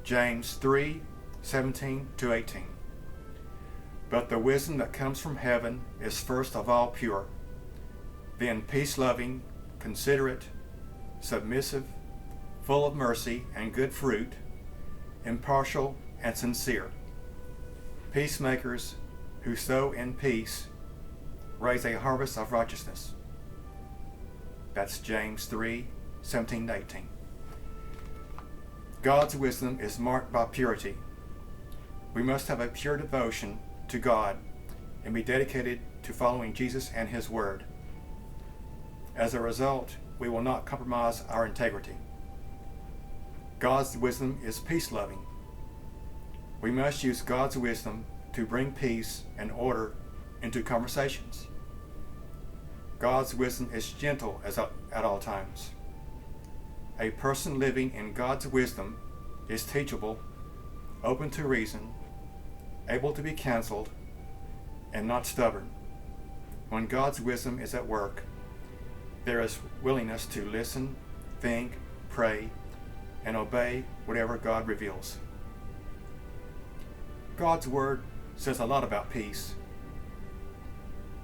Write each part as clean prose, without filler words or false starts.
James 3:17-18. But the wisdom that comes from heaven is first of all pure, then peace-loving, considerate, submissive, full of mercy and good fruit, impartial and sincere. Peacemakers who sow in peace raise a harvest of righteousness. That's James 3:17-18. God's wisdom is marked by purity. We must have a pure devotion to God and be dedicated to following Jesus and His Word. As a result, we will not compromise our integrity. God's wisdom is peace-loving. We must use God's wisdom to bring peace and order into conversations. God's wisdom is gentle at all times. A person living in God's wisdom is teachable, open to reason, able to be counseled, and not stubborn. When God's wisdom is at work, there is willingness to listen, think, pray, and obey whatever God reveals. God's Word says a lot about peace.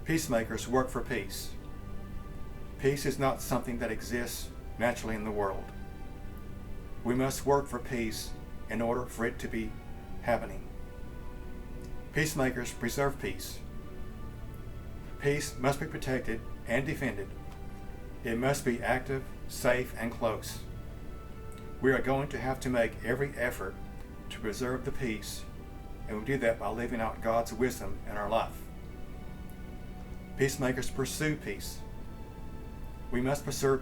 Peacemakers work for peace. Peace is not something that exists naturally in the world. We must work for peace in order for it to be happening. Peacemakers preserve peace. Peace must be protected and defended. It must be active, safe, and close. We are going to have to make every effort to preserve the peace, and we do that by living out God's wisdom in our life. Peacemakers pursue peace. We must pursue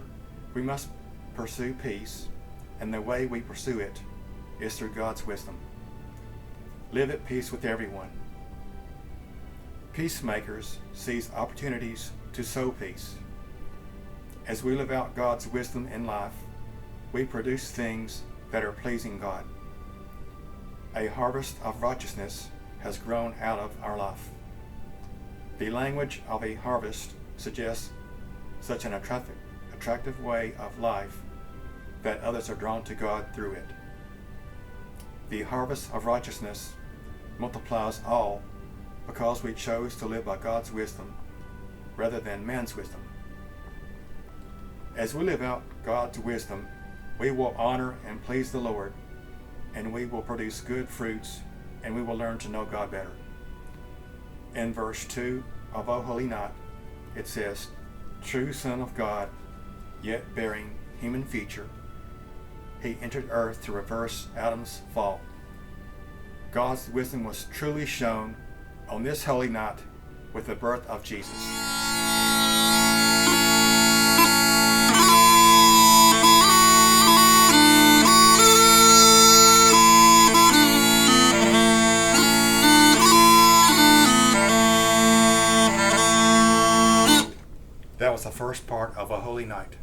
peace, and the way we pursue it is through God's wisdom. Live at peace with everyone. Peacemakers seize opportunities to sow peace. As we live out God's wisdom in life, we produce things that are pleasing God. A harvest of righteousness has grown out of our life. The language of a harvest suggests such an attractive way of life that others are drawn to God through it. The harvest of righteousness multiplies all because we chose to live by God's wisdom rather than man's wisdom. As we live out God's wisdom, we will honor and please the Lord, and we will produce good fruits, and we will learn to know God better. In verse 2 of O Holy Night, it says, "True Son of God, yet bearing human feature, He entered earth to reverse Adam's fall." God's wisdom was truly shown on this holy night with the birth of Jesus. That was the first part of A Holy Night.